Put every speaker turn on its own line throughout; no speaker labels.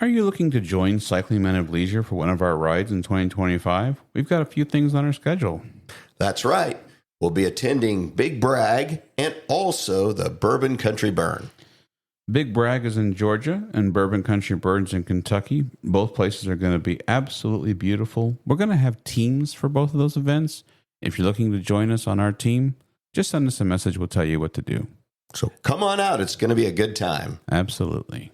Are you looking to join Cycling Men of Leisure for one of our rides in 2025? We've got a few things on our schedule.
That's right. We'll be attending Big Bragg and also the Bourbon Country Burn.
Big Bragg is in Georgia and Bourbon Country Burn's in Kentucky. Both places are going to be absolutely beautiful. We're going to have teams for both of those events. If you're looking to join us on our team, just send us a message. We'll tell you what to do.
So come on out. It's going to be a good time.
Absolutely.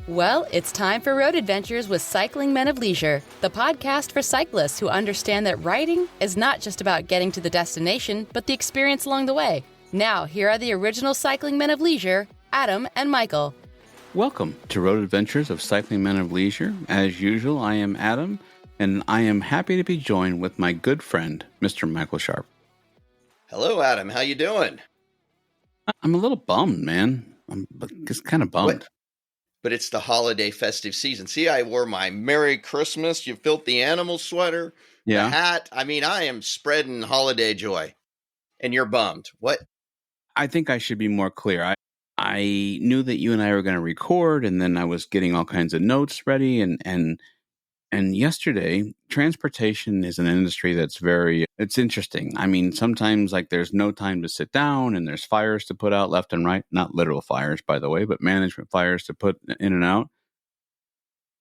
Well, it's time for Road Adventures with Cycling Men of Leisure, the podcast for cyclists who understand that riding is not just about getting to the destination, but the experience along the way. Now, here are the original Cycling Men of Leisure, Adam and Michael.
Welcome to Road Adventures of Cycling Men of Leisure. As usual, I am Adam, and I am happy to be joined with my good friend, Mr. Michael Sharp.
Hello, Adam. How you doing?
I'm a little bummed, man. I'm just kind of bummed.
What? But it's the holiday festive season. See, I wore my Merry Christmas, you filthy animal sweater, the hat. I mean, I am spreading holiday joy. And you're bummed. What?
I think I should be more clear. I knew that you and I were going to record, and then I was getting all kinds of notes ready. And yesterday, transportation is an industry that's it's interesting. I mean, sometimes like there's no time to sit down and there's fires to put out left and right. Not literal fires, by the way, but management fires to put in and out.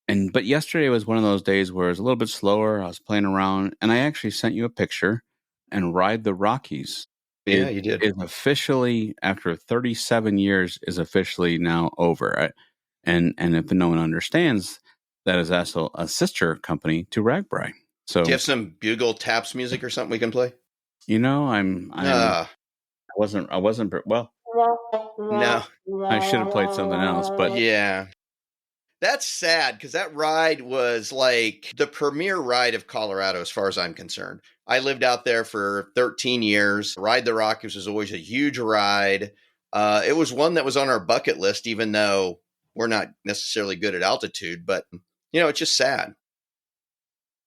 But yesterday was one of those days where it was a little bit slower. I was playing around, and I actually sent you a picture. And Ride the Rockies,
you did.
Is officially, after 37 years, is officially now over. And if no one understands, that is also a sister company to Ragbri. So,
do you have some bugle taps music or something we can play?
You know, I wasn't well.
No,
I should have played something else, but
yeah, that's sad because that ride was like the premier ride of Colorado, as far as I'm concerned. I lived out there for 13 years. Ride the Rockies was always a huge ride. It was one that was on our bucket list, even though we're not necessarily good at altitude, but it's just sad.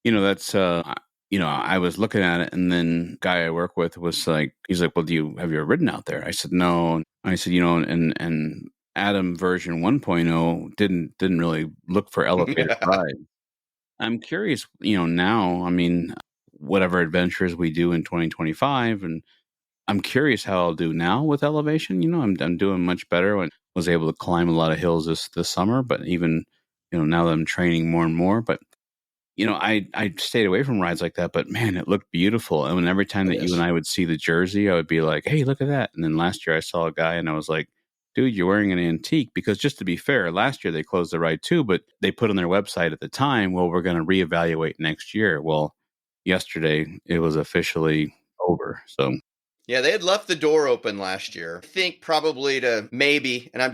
That's, I was looking at it, and then guy I work with was like, he's like, well, have you ever ridden out there? I said, no. I said, and Adam version 1.0 didn't really look for elevated ride. I'm curious, now, I mean, whatever adventures we do in 2025, and I'm curious how I'll do now with elevation. I'm doing much better. I was able to climb a lot of hills this summer, but even, now that I'm training more and more, but I stayed away from rides like that, but man, it looked beautiful. And every time that you and I would see the jersey, I would be like, hey, look at that. And then last year I saw a guy and I was like, dude, you're wearing an antique. Because just to be fair, last year they closed the ride too, but they put on their website at the time, well, we're going to reevaluate next year. Well, yesterday it was officially over. So
yeah, they had left the door open last year. I think probably to maybe, and I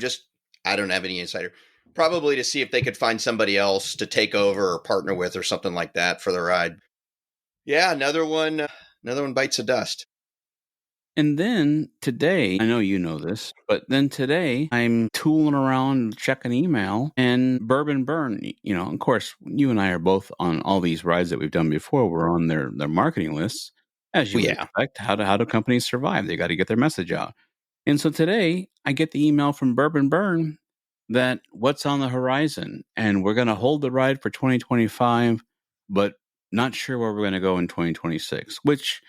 don't have any insider, probably to see if they could find somebody else to take over or partner with or something like that for the ride. Yeah, another one bites the dust.
And then today, I know you know this, but then today I'm tooling around checking email, and Bourbon Burn, of course, you and I are both on all these rides that we've done before. We're on their marketing lists. As you would expect, how do companies survive? They got to get their message out. And so today I get the email from Bourbon Burn that what's on the horizon, and we're going to hold the ride for 2025, but not sure where we're going to go in 2026, which,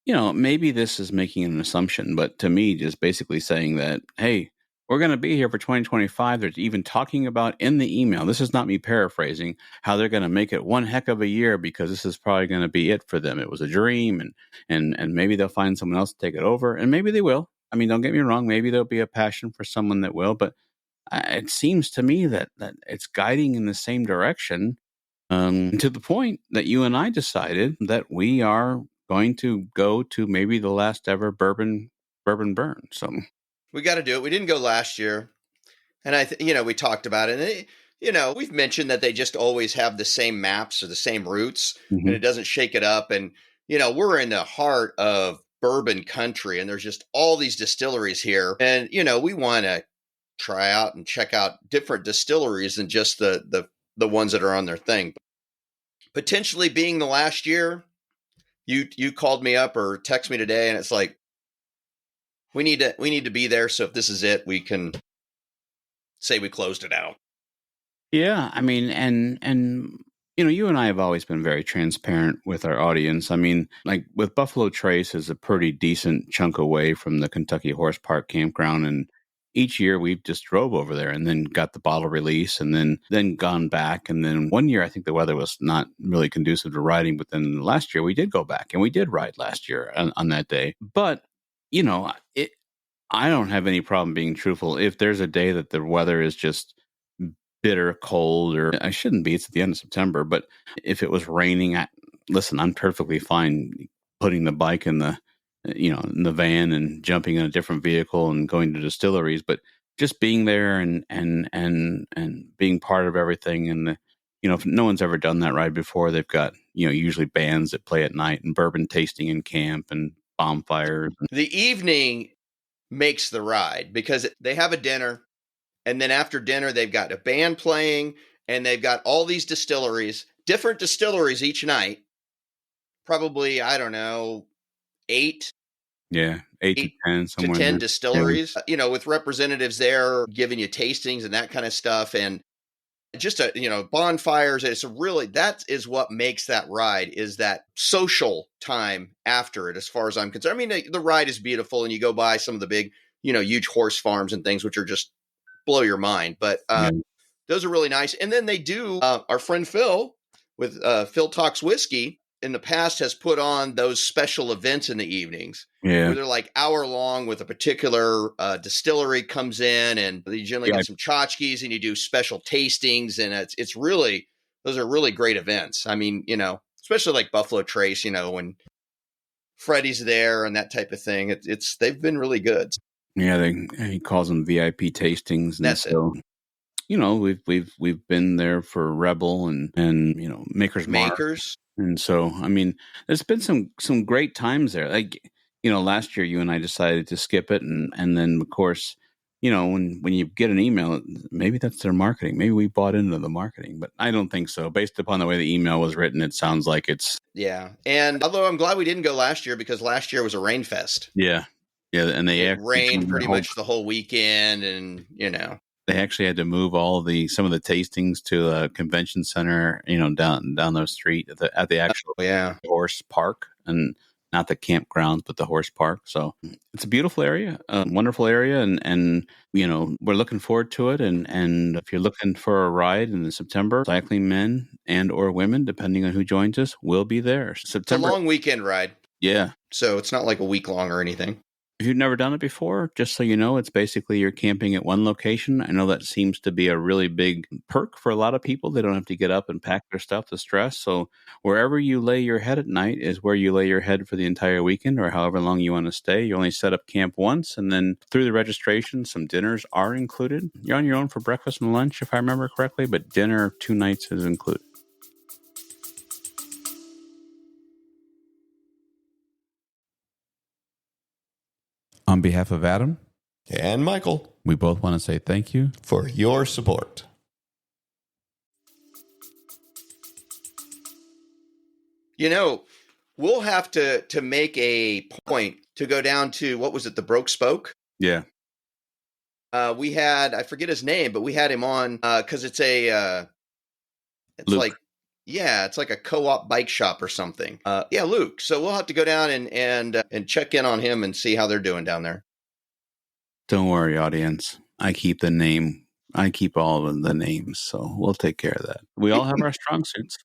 maybe this is making an assumption, but to me, just basically saying that, hey, we're going to be here for 2025. They're even talking about in the email, this is not me paraphrasing, how they're going to make it one heck of a year because this is probably going to be it for them. It was a dream, and maybe they'll find someone else to take it over, and maybe they will. I mean, don't get me wrong. Maybe there'll be a passion for someone that will, but it seems to me that it's guiding in the same direction, to the point that you and I decided that we are going to go to maybe the last ever Bourbon Burn. So
we got to do it. We didn't go last year, and we talked about it. And we've mentioned that they just always have the same maps or the same routes, and it doesn't shake it up. And we're in the heart of bourbon country, and there's just all these distilleries here. And, we want to try out and check out different distilleries than just the ones that are on their thing. Potentially being the last year, you called me up or text me today, and it's like, we need to be there. So if this is it, we can say we closed it out.
Yeah, I mean, and you and I have always been very transparent with our audience. I mean, like with Buffalo Trace is a pretty decent chunk away from the Kentucky Horse Park campground, and each year we just drove over there and then got the bottle release and then gone back. And then one year I think the weather was not really conducive to riding, but then last year we did go back and we did ride last year on that day. But I don't have any problem being truthful. If there's a day that the weather is just bitter cold, or I shouldn't be, it's at the end of September, but if it was raining, listen, I'm perfectly fine putting the bike in the van and jumping in a different vehicle and going to distilleries, but just being there and being part of everything. And if no one's ever done that ride before, they've got usually bands that play at night and bourbon tasting in camp and bonfires.
The evening makes the ride because they have a dinner, and then after dinner they've got a band playing, and they've got all these distilleries, different distilleries each night. Probably, I don't know, 8
to 10, somewhere
to 10
there.
distilleries, with representatives there giving you tastings and that kind of stuff. And just bonfires. That is what makes that ride, is that social time after it, as far as I'm concerned. I mean, the ride is beautiful, and you go by some of the big, huge horse farms and things, which are just blow your mind. But those are really nice. And then they do, our friend Phil with Phil Talks Whiskey in the past has put on those special events in the evenings where they're like hour long with a particular distillery comes in, and you generally get some tchotchkes and you do special tastings. And it's really, those are really great events. I mean, especially like Buffalo Trace, when Freddie's there and that type of thing, they've been really good.
Yeah, he calls them VIP tastings. And
that's
so, we've been there for Rebel and Maker's Mark. And so, I mean, there's been some great times there. Like, last year you and I decided to skip it. And then, of course, when you get an email, maybe that's their marketing. Maybe we bought into the marketing, but I don't think so. Based upon the way the email was written, it sounds like it's.
Yeah. And although I'm glad we didn't go last year, because last year was a rain fest.
Yeah. Yeah. And
it rained pretty much the whole weekend. And,
they actually had to move some of the tastings to a convention center, down the street at the actual horse park, and not the campgrounds, but the horse park. So it's a beautiful area, a wonderful area, and we're looking forward to it. And if you're looking for a ride in September, cycling men and or women, depending on who joins us, will be there. September,
it's a long weekend ride.
Yeah,
so it's not like a week long or anything.
If you've never done it before, just so you know, it's basically you're camping at one location. I know that seems to be a really big perk for a lot of people. They don't have to get up and pack their stuff to stress. So wherever you lay your head at night is where you lay your head for the entire weekend, or however long you want to stay. You only set up camp once, and then through the registration, some dinners are included. You're on your own for breakfast and lunch, if I remember correctly, but dinner 2 nights is included. On behalf of Adam
and Michael,
we both want to say thank you
for your support.
We'll have to make a point to go down to, what was it, the Broke Spoke?
Yeah.
We had, I forget his name, but we had him on because it's Luke. It's like a co-op bike shop or something. Luke. So we'll have to go down and check in on him and see how they're doing down there.
Don't worry, audience. I keep all of the names, so we'll take care of that. We all have our strong suits.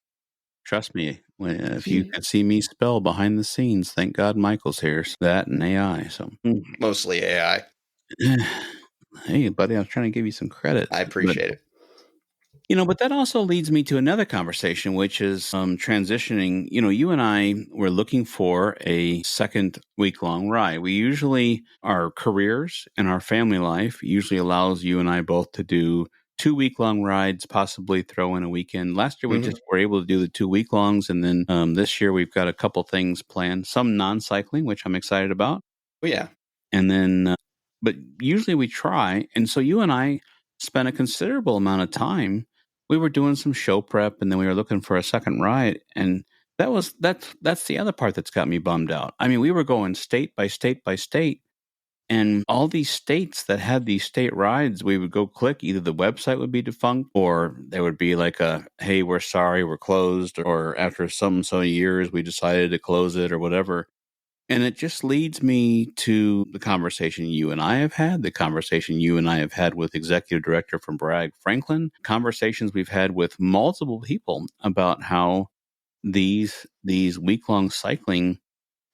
Trust me. If you can see me spell behind the scenes, thank God Michael's here. That and AI. So
mostly AI.
Hey, buddy, I was trying to give you some credit.
I appreciate it.
But that also leads me to another conversation, which is transitioning. You and I were looking for a second week-long ride. We usually, our careers and our family life usually allows you and I both to do 2-week-long rides, possibly throw in a weekend. Last year, we
Mhm.
just were able to do the 2-week-longs. And then this year, we've got a couple things planned, some non-cycling, which I'm excited about.
Oh, yeah.
And then, but usually we try. And so you and I spent a considerable amount of time. We were doing some show prep, and then we were looking for a second ride. And that's the other part that's got me bummed out. I mean, we were going state by state by state. And all these states that had these state rides, we would go click. Either the website would be defunct, or there would be like a, hey, we're sorry, we're closed, or after so years, we decided to close it, or whatever. And it just leads me to the conversation you and I have had, the conversation you and I have had with executive director from Bragg Franklin, conversations we've had with multiple people about how these week-long cycling,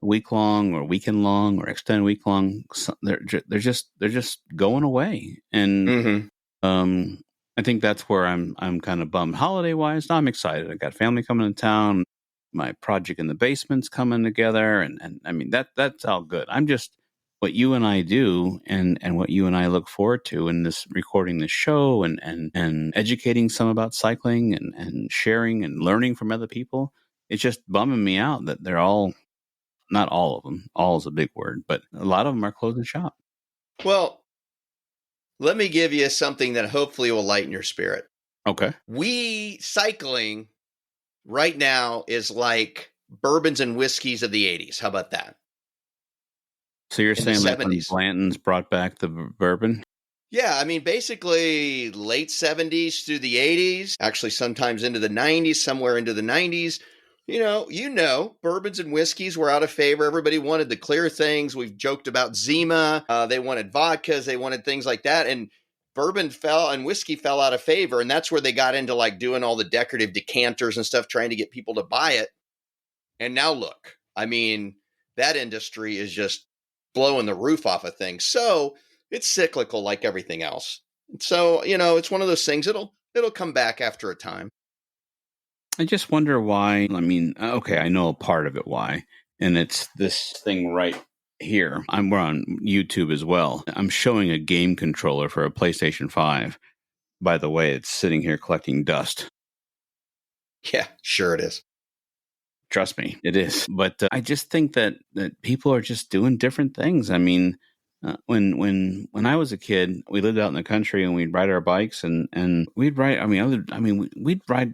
week-long or weekend-long or extended week-long, they're just going away. And
Mm-hmm.
I think that's where I'm kind of bummed. Holiday-wise, I'm excited. I got family coming to town. My project in the basement's coming together, and I mean that's all good. I'm just what you and I do, and what you and I look forward to in this recording this show, and educating some about cycling, and sharing and learning from other people. It's just bumming me out that they're all, not all of them. All is a big word, but a lot of them are closing shop.
Well, let me give you something that hopefully will lighten your spirit.
Okay.
Cycling right now is like bourbons and whiskeys of the 80s. How about that?
So you're
In the
saying like when
70s.
Blanton's brought back the bourbon?
Yeah, I mean, basically late 70s through the 80s, actually sometimes into the 90s, somewhere into the 90s. Bourbons and whiskeys were out of favor. Everybody wanted the clear things. We've joked about Zima. They wanted vodkas. They wanted things like that. And bourbon fell and whiskey fell out of favor. And that's where they got into like doing all the decorative decanters and stuff, trying to get people to buy it. And now look, I mean, that industry is just blowing the roof off of things. So it's cyclical like everything else. So, it's one of those things. It'll come back after a time.
I just wonder why. I mean, okay, I know a part of it why, and it's this thing right here. We're on YouTube as well. I'm showing a game controller for a PlayStation 5. By the way, it's sitting here collecting dust.
Yeah, sure it is.
Trust me, it is. But I just think that people are just doing different things. I mean, when I was a kid, we lived out in the country and we'd ride our bikes and we'd ride. We'd ride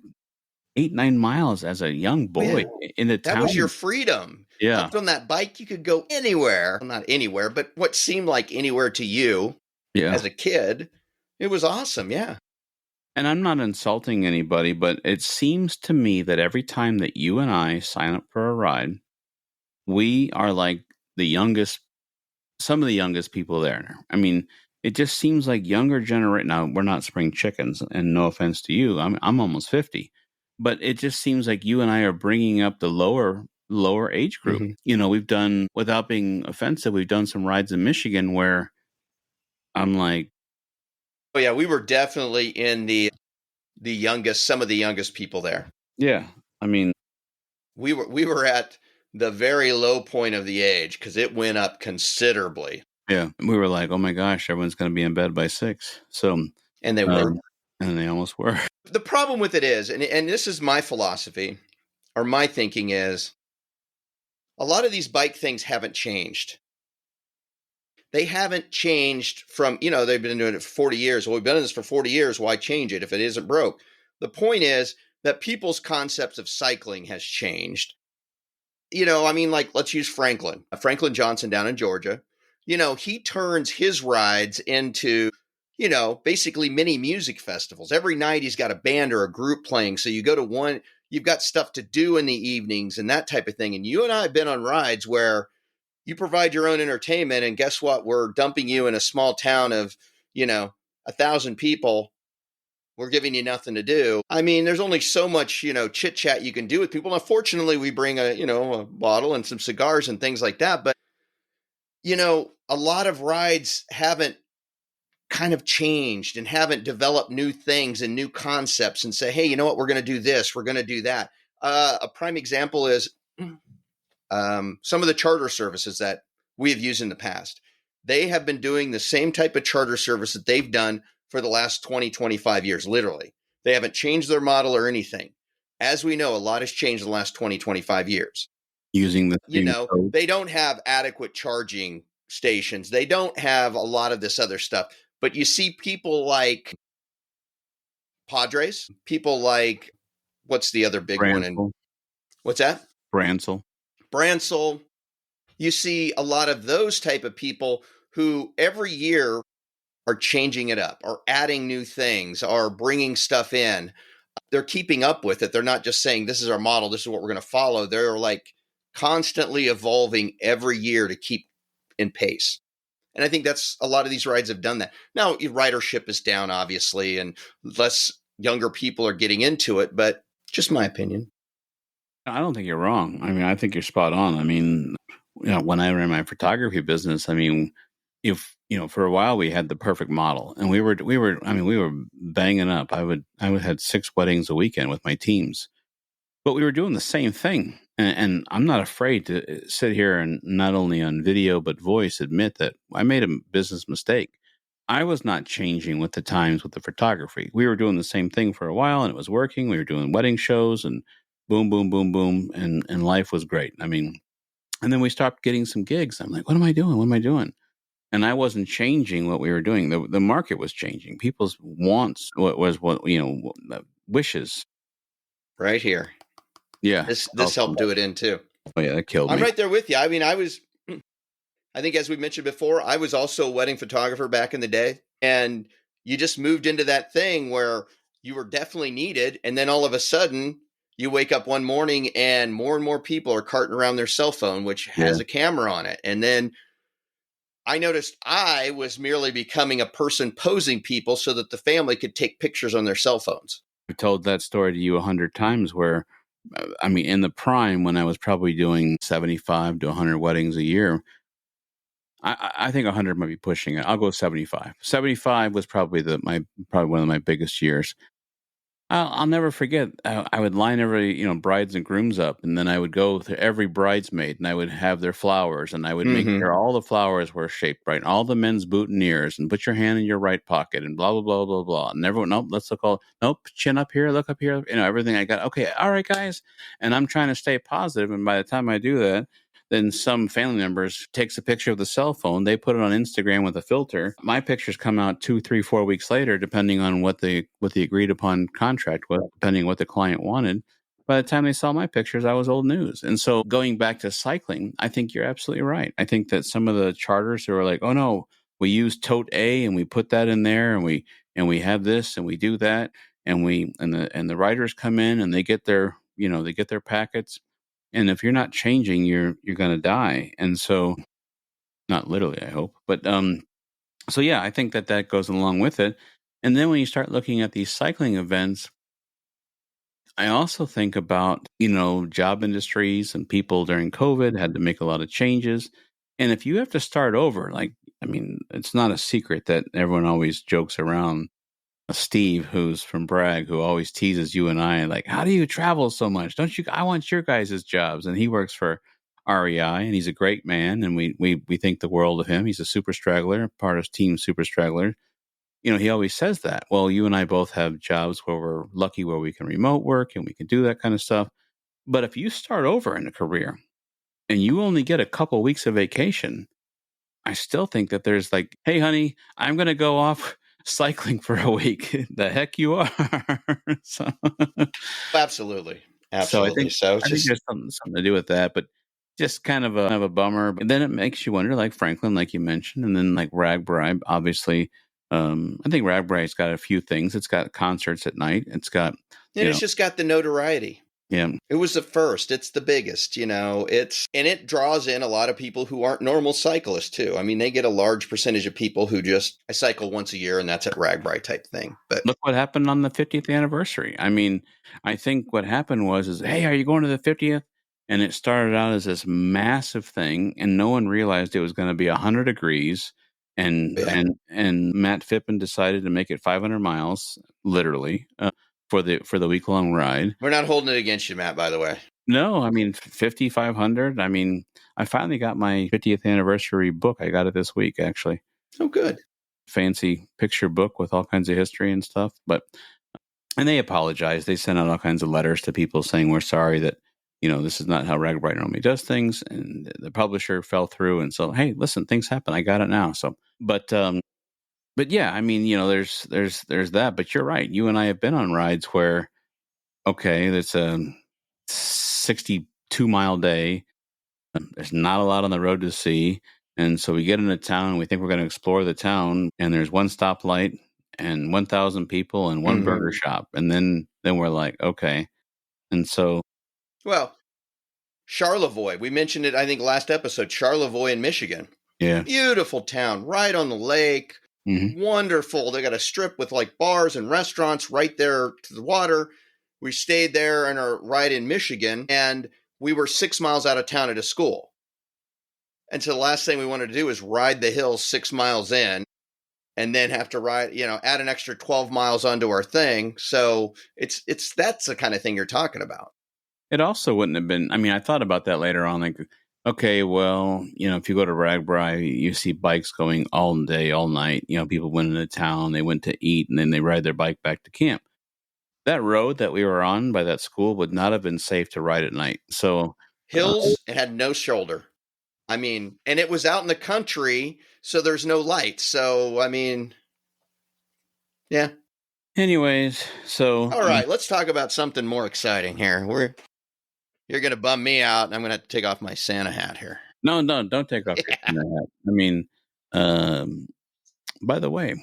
8-9 miles as a young boy in the town.
That was your freedom.
Yeah.
Up on that bike, you could go anywhere. Well, not anywhere, but what seemed like anywhere to you as a kid. It was awesome. Yeah.
And I'm not insulting anybody, but it seems to me that every time that you and I sign up for a ride, we are like some of the youngest people there. I mean, it just seems like younger generation. Now, we're not spring chickens, and no offense to you. I'm almost 50. But it just seems like you and I are bringing up the lower age group.
Mm-hmm.
We've done, without being offensive, we've done some rides in Michigan where I'm like,
oh yeah, we were definitely in the youngest, some of the youngest people there.
Yeah, I mean,
we were at the very low point of the age because it went up considerably.
Yeah, we were like, oh my gosh, everyone's going to be in bed by 6. So,
and they were.
And they almost were.
The problem with it is, and this is my philosophy, or my thinking is, a lot of these bike things haven't changed. They haven't changed from, they've been doing it for 40 years. Well, we've been in this for 40 years. Why change it if it isn't broke? The point is that people's concepts of cycling has changed. Let's use Franklin Johnson down in Georgia. He turns his rides into basically mini music festivals. Every night he's got a band or a group playing. So you go to one, you've got stuff to do in the evenings and that type of thing. And you and I have been on rides where you provide your own entertainment. And guess what? We're dumping you in a small town of, 1,000 people. We're giving you nothing to do. I mean, there's only so much, chit chat you can do with people. Now, fortunately, we bring a bottle and some cigars and things like that. But, a lot of rides haven't kind of changed and haven't developed new things and new concepts and say, hey, you know what, we're going to do this, we're going to do that. A prime example is some of the charter services that we have used in the past. They have been doing the same type of charter service that they've done for the last 20, 25 years, literally. They haven't changed their model or anything. As we know, a lot has changed in the last 20, 25 years.
Using the
You
same
know,
code.
they don't have adequate charging stations. They don't have a lot of this other stuff. But you see people like Padres, people like, what's the other big one? And
Bransel.
what's that?
Bransel.
Bransel. You see a lot of those type of people who every year are changing it up, are adding new things, are bringing stuff in. They're keeping up with it. They're not just saying, this is our model, this is what we're going to follow. They're like constantly evolving every year to keep in pace. And I think that's a lot of these rides have done that. Now, ridership is down, obviously, and less younger people are getting into it, but just my opinion.
I don't think you're wrong. I mean, I think you're spot on. I mean, when I ran my photography business, I mean, if for a while we had the perfect model, and we were banging up. I would had 6 weddings a weekend with my teams, but we were doing the same thing. And I'm not afraid to sit here and not only on video but voice admit that I made a business mistake. I was not changing with the times with the photography. We were doing the same thing for a while, and it was working. We were doing wedding shows, and boom, boom, boom, boom, and life was great. I mean, and then we stopped getting some gigs. I'm like, what am I doing? What am I doing? And I wasn't changing what we were doing. The market was changing. People's wants, wishes.
Right here.
Yeah.
This helped do it in too.
Oh yeah, that killed me.
I'm right there with you. I mean, I think as we mentioned before, I was also a wedding photographer back in the day. And you just moved into that thing where you were definitely needed. And then all of a sudden you wake up one morning and more people are carting around their cell phone, which has a camera on it. And then I noticed I was merely becoming a person posing people so that the family could take pictures on their cell phones.
I've told that story to you 100 times where, I mean, in the prime, when I was probably doing 75 to 100 weddings a year, I think 100 might be pushing it. I'll go 75. 75 was probably one of my biggest years. I'll never forget. I would line every brides and grooms up, and then I would go to every bridesmaid, and I would have their flowers, and I would make sure all the flowers were shaped right, all the men's boutonnieres, and put your hand in your right pocket, and blah blah blah blah blah. And everyone, nope, let's look all, nope, chin up here, look up here, everything. I got okay, all right, guys, and I'm trying to stay positive, and by the time I do that, then some family members takes a picture of the cell phone. They put it on Instagram with a filter. My pictures come out 2, 3, 4 weeks later, depending on what the agreed upon contract was, depending on what the client wanted. By the time they saw my pictures, I was old news. And so going back to cycling, I think you're absolutely right. I think that some of the charters who are like, oh no, we use tote A and we put that in there, and we have this and we do that, and the riders come in and they get their packets. And if you're not changing, you're going to die. And so, not literally, I hope, but so yeah, I think that goes along with it. And then when you start looking at these cycling events, I also think about job industries, and people during COVID had to make a lot of changes. And if you have to start over, it's not a secret that everyone always jokes around. Steve, who's from Bragg, who always teases you and I, like, how do you travel so much? Don't you? I want your guys' jobs. And he works for REI, and he's a great man, and we think the world of him. He's a super straggler, part of Team Super Straggler. He always says that. Well, you and I both have jobs where we're lucky, where we can remote work and we can do that kind of stuff. But if you start over in a career and you only get a couple weeks of vacation, I still think that there's like, hey, honey, I'm going to go off cycling for a week. The heck you are. So,
Absolutely.
So I think there's something to do with that, but just kind of a bummer. But then it makes you wonder, like Franklin, like you mentioned, and then like RAGBRAI, obviously. I think RAGBRAI's got a few things. It's got concerts at night. It's got,
it's just got the notoriety.
Yeah.
It was the first. It's the biggest, and it draws in a lot of people who aren't normal cyclists too. I mean, they get a large percentage of people who I cycle once a year, and that's at RAGBRAI type thing. But
look what happened on the 50th anniversary. I mean, I think what happened was, hey, are you going to the 50th? And it started out as this massive thing, and no one realized it was going to be 100 degrees. And Matt Phippen decided to make it 500 miles, literally, for the week long ride.
We're not holding it against you, Matt, by the way.
No, I mean 5,500. I mean, I finally got my 50th anniversary book. I got it this week, actually.
Oh, good.
fancy picture book with all kinds of history and stuff. And they apologized. They sent out all kinds of letters to people saying, we're sorry that, this is not how Ragbri normally does things. And the publisher fell through. And so, hey, listen, things happen. I got it now. So, but yeah, I mean, there's that, but you're right. You and I have been on rides where, okay, it's a 62-mile day. There's not a lot on the road to see. And so we get into town and we think we're going to explore the town, and there's one stoplight and 1,000 people and one burger shop. And then we're like, okay. And so.
Well, Charlevoix, we mentioned it, I think, last episode, Charlevoix in Michigan.
Yeah.
Beautiful town, right on the lake. Mm-hmm. Wonderful. They got a strip with like bars and restaurants right there to the water. We stayed there on our ride in Michigan, and we were 6 miles out of town at a school. And so the last thing we wanted to do is ride the hills 6 miles in and then have to ride, add an extra 12 miles onto our thing. So that's the kind of thing you're talking about.
It also wouldn't have been, I thought about that later on, like, okay, well, if you go to Ragbri, you see bikes going all day, all night. People went into town, they went to eat, and then they ride their bike back to camp. That road that we were on by that school would not have been safe to ride at night. So
hills, it had no shoulder. And it was out in the country, so there's no light. So, yeah.
Anyways, so.
All right, let's talk about something more exciting here. You're going to bum me out, and I'm going to have to take off my Santa hat here.
No, don't take off your Santa hat. By the way,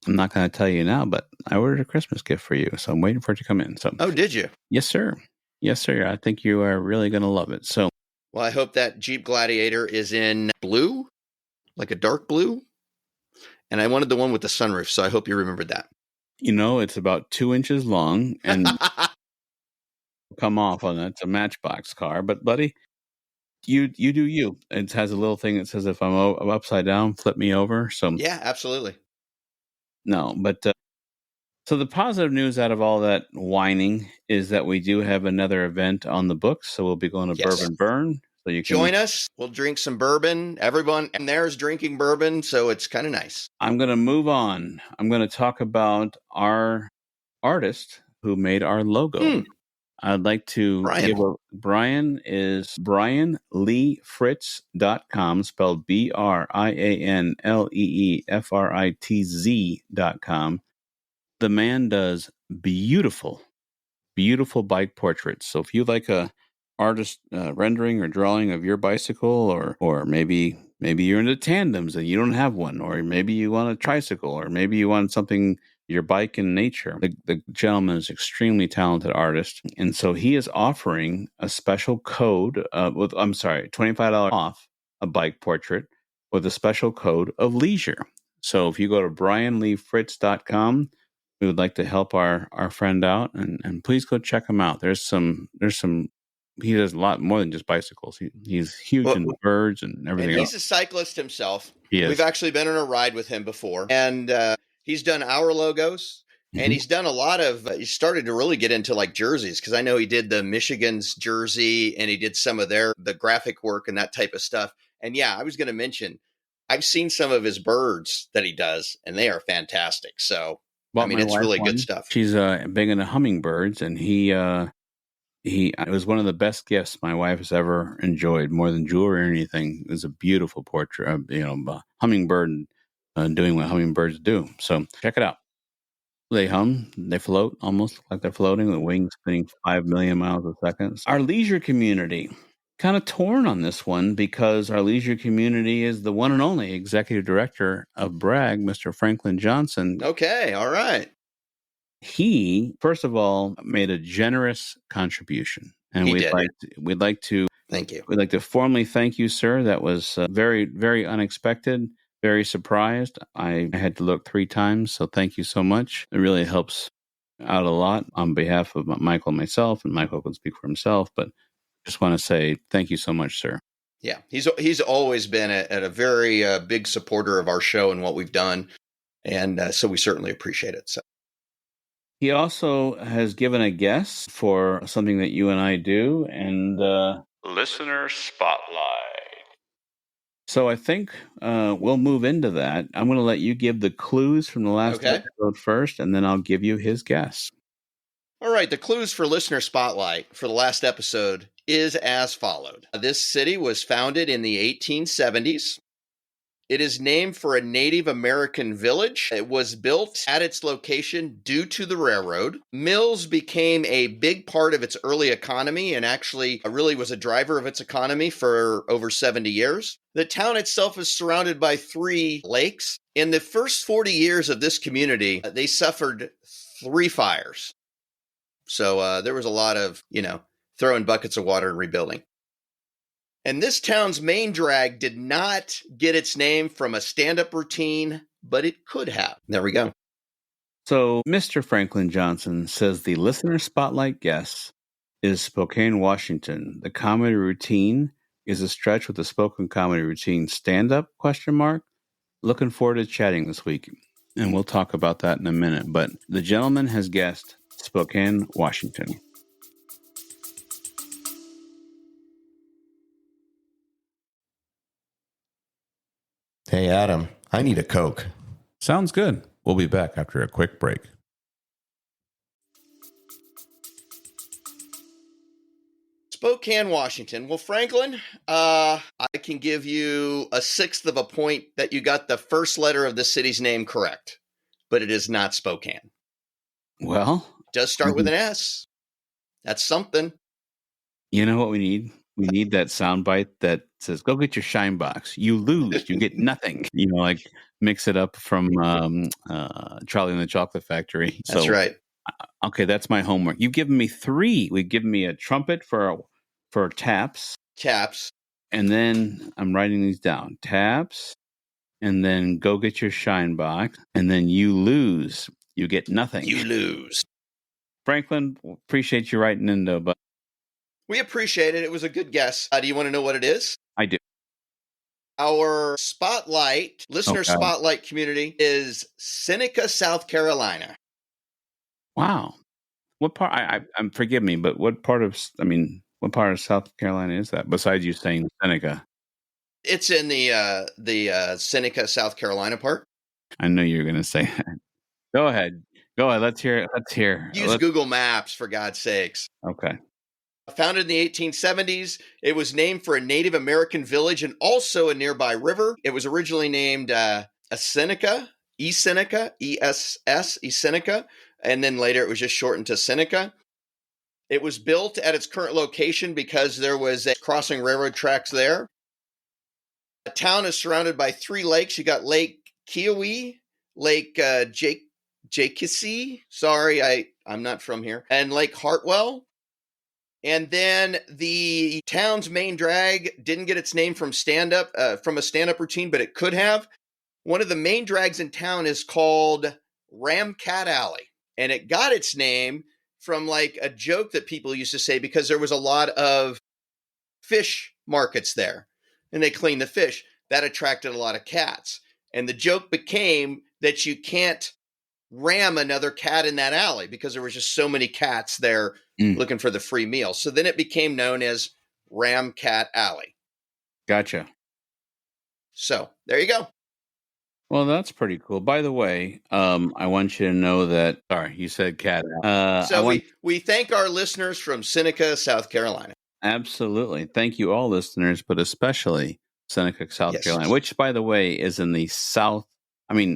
I'm not going to tell you now, but I ordered a Christmas gift for you, so I'm waiting for it to come in. So.
Oh, did you?
Yes, sir. Yes, sir. I think you are really going to love it. So.
Well, I hope that Jeep Gladiator is in blue, like a dark blue. And I wanted the one with the sunroof, so I hope you remembered that.
It's about 2 inches long and come off on it. It's a Matchbox car, but buddy, you do you. It has a little thing that says if I'm upside down, flip me over. So
yeah, absolutely.
No, but so the positive news out of all that whining is that we do have another event on the books. So we'll be going to Bourbon Burn. So you can
join us. We'll drink some bourbon. Everyone in there is drinking bourbon, so it's kind of nice.
I'm going to move on. I'm going to talk about our artist who made our logo. I'd like to give Brian is BrianLeeFritz.com, spelled BrianLeefritz.com. The man does beautiful bike portraits. So if you like a artist rendering or drawing of your bicycle, or maybe you're into tandems and you don't have one, or maybe you want a tricycle, or maybe you want something, your bike in nature. The gentleman is extremely talented artist, and so he is offering a special code with $25 off a bike portrait with a special code of leisure. So if you go to BrianLeeFritz.com, we would like to help our friend out, and please go check him out. There's some. He does a lot more than just bicycles. He's huge into birds and everything.
And he's a cyclist himself.
He is.
We've actually been on a ride with him before, and he's done our logos, and he's done a lot of. He started to really get into like jerseys, because I know he did the Michigan's jersey, and he did some of the graphic work and that type of stuff. And yeah, I was going to mention, I've seen some of his birds that he does, and they are fantastic. So it's really good stuff.
She's big into hummingbirds, and it was one of the best gifts my wife has ever enjoyed, more than jewelry or anything. It was a beautiful portrait of, a hummingbird doing what hummingbirds do. So check it out. They hum, they float, almost like they're floating with wings spinning 5 million miles a second. Our leisure community, kind of torn on this one, because our leisure community is the one and only executive director of Bragg, Mr. Franklin Johnson.
Okay, all right.
He, first of all, made a generous contribution, and we'd like to
thank you.
We'd like to formally thank you, sir. That was very, very unexpected, very surprised. I had to look 3 times, so thank you so much. It really helps out a lot on behalf of Michael and myself, and Michael can speak for himself, but just want to say thank you so much, sir.
Yeah, he's always been a very big supporter of our show and what we've done, and so we certainly appreciate it. So.
He also has given a guest for something that you and I do, and Listener Spotlight. So I think we'll move into that. I'm going to let you give the clues from the last episode first, and then I'll give you his guess.
All right, the clues for Listener Spotlight for the last episode is as followed. This city was founded in the 1870s. It is named for a Native American village. It was built at its location due to the railroad. Mills became a big part of its early economy and actually really was a driver of its economy for over 70 years. The town itself is surrounded by 3 lakes. In the first 40 years of this community, they suffered 3 fires. So there was a lot of, throwing buckets of water and rebuilding. And this town's main drag did not get its name from a stand-up routine, but it could have. There we go.
So Mr. Franklin Johnson says the listener spotlight guess is Spokane, Washington. The comedy routine is a stretch with the spoken comedy routine stand-up ? Looking forward to chatting this week. And we'll talk about that in a minute. But the gentleman has guessed Spokane, Washington.
Hey, Adam, I need a Coke.
Sounds good. We'll be back after a quick break.
Spokane, Washington. Well, Franklin, I can give you a 1/6 of a point that you got the first letter of the city's name correct, but it is not Spokane.
Well,
it does start with an S. That's something.
You know what we need? We need that soundbite that says, "Go get your shine box. You lose. You get nothing." Like mix it up from Charlie and the Chocolate Factory.
That's right.
Okay, that's my homework. You've given me 3. We've given me a trumpet for taps.
Taps.
And then I'm writing these down. Taps. And then go get your shine box. And then you lose. You get nothing.
You lose.
Franklin, appreciate you writing in though, but
we appreciate it. It was a good guess. Do you want to know what it is?
I do.
Our listener spotlight community is Seneca, South Carolina.
Wow. What part? I'm forgive me, but what part of South Carolina is that? Besides you saying Seneca,
it's in the Seneca, South Carolina part.
I know you're going to say that. Go ahead. Let's hear.
Use Google Maps for God's sakes.
Okay.
Founded in the 1870s, it was named for a Native American village and also a nearby river. It was originally named Seneca, Seneca, E-S-S, Seneca, and then later it was just shortened to Seneca. It was built at its current location because there was a crossing railroad tracks there. The town is surrounded by 3 lakes. You got Lake Keowee, Lake Jacassie, sorry, I'm not from here, and Lake Hartwell. And then the town's main drag didn't get its name from a stand-up routine, but it could have. One of the main drags in town is called Ramcat Alley. And it got its name from like a joke that people used to say because there was a lot of fish markets there. And they cleaned the fish. That attracted a lot of cats. And the joke became that you can't ram another cat in that alley because there was just so many cats there looking for the free meal. So then it became known as Ramcat Alley.
Gotcha.
So there you go.
Well, that's pretty cool. By the way, I want you to know that. Sorry, you said cat.
We thank our listeners from Seneca, South Carolina.
Absolutely, thank you all listeners, but especially Seneca, South Carolina, which, by the way, is in the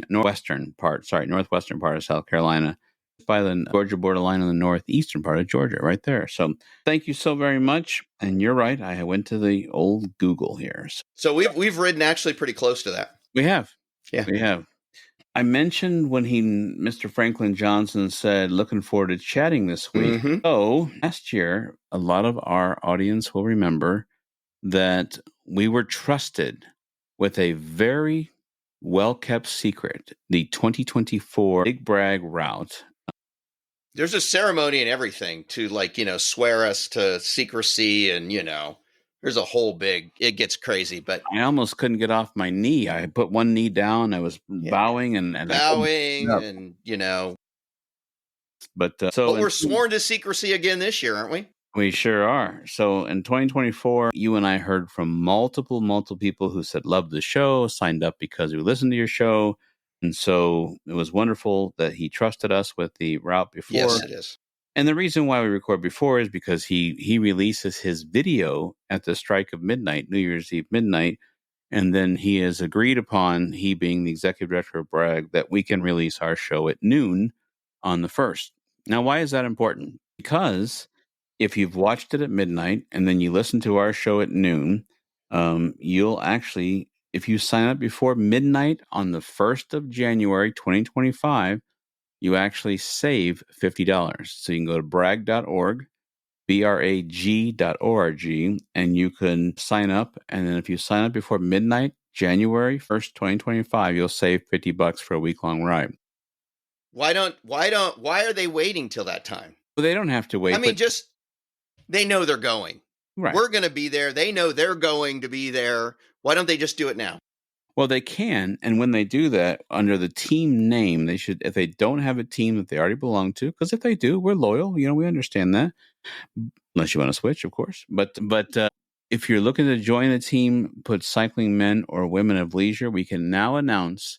northwestern part of South Carolina, by the Georgia borderline on the northeastern part of Georgia, right there. So thank you so very much. And you're right, I went to the old Google here.
So we've ridden actually pretty close to that.
We have.
Yeah.
We have. I mentioned when Mr. Franklin Johnson said, looking forward to chatting this week.
Mm-hmm.
So last year, a lot of our audience will remember that we were trusted with a very well-kept secret, the 2024 Big Brag route.
There's a ceremony and everything to swear us to secrecy and, there's a whole it gets crazy, but
I almost couldn't get off my knee. I put one knee down. I was bowing and
But we're sworn to secrecy again this year, aren't we?
We sure are. So in 2024, you and I heard from multiple people who said, love the show, signed up because we listened to your show. And so it was wonderful that he trusted us with the route before.
Yes, it is.
And the reason why we record before is because he releases his video at the strike of midnight, New Year's Eve midnight. And then he has agreed upon, he being the executive director of Bragg, that we can release our show at noon on the 1st. Now, why is that important? Because if you've watched it at midnight and then you listen to our show at noon, you'll actually, if you sign up before midnight on the 1st of January, 2025, you actually save $50. So you can go to bragg.org, brag.org, and you can sign up. And then if you sign up before midnight, January 1st, 2025, you'll save $50 for a week-long ride.
Why are they waiting till that time?
Well, they don't have to wait.
I mean, they know they're going.
Right.
We're going to be there. They know they're going to be there. Why don't they just do it now?
Well, they can. And when they do that under the team name, they should, if they don't have a team that they already belong to, because if they do, we're loyal. We understand that. Unless you want to switch, of course. But if you're looking to join a team, put cycling men or women of leisure, we can now announce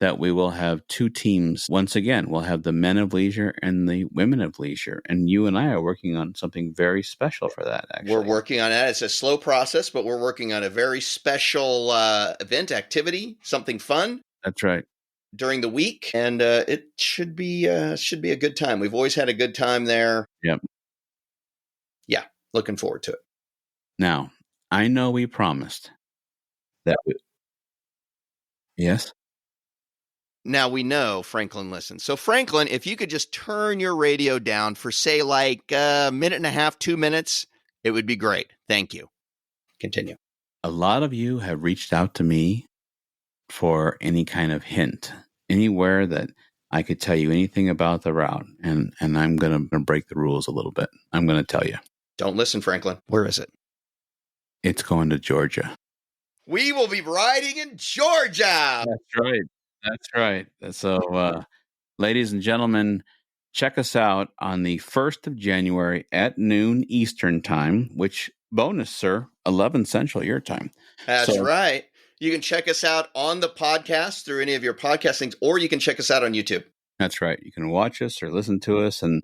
that we will have two teams. Once again, we'll have the men of leisure and the women of leisure. And you and I are working on something very special for that, actually.
We're working on that. It's a slow process, but we're working on a very special event activity, something fun.
That's right.
During the week. And it should be a good time. We've always had a good time there.
Yep.
Yeah, looking forward to it.
Now, I know we promised that Yes?
Now we know Franklin listens. So Franklin, if you could just turn your radio down for say like a minute and a half, 2 minutes, it would be great. Thank you. Continue.
A lot of you have reached out to me for any kind of hint, anywhere that I could tell you anything about the route. And I'm going to break the rules a little bit. I'm going to tell you.
Don't listen, Franklin. Where is it?
It's going to Georgia.
We will be riding in Georgia.
That's right. That's right. So, ladies and gentlemen, check us out on the 1st of January at noon Eastern time, which bonus, sir, 11 Central your time.
That's right. You can check us out on the podcast through any of your podcast things, or you can check us out on YouTube.
That's right. You can watch us or listen to us. And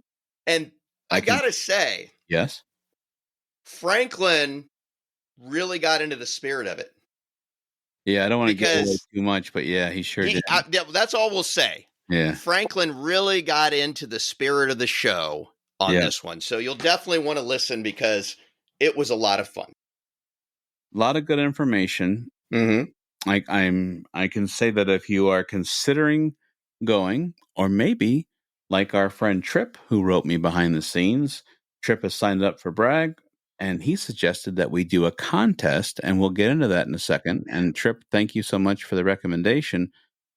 I got to say,
yes,
Franklin really got into the spirit of it.
Yeah, I don't want to give away too much, but yeah, he sure did.
That's all we'll say.
Yeah.
Franklin really got into the spirit of the show on this one. So you'll definitely want to listen because it was a lot of fun.
A lot of good information.
Mm-hmm.
I can say that if you are considering going, or maybe like our friend Tripp, who wrote me behind the scenes, Tripp has signed up for Bragg. And he suggested that we do a contest, and we'll get into that in a second. And Tripp, thank you so much for the recommendation.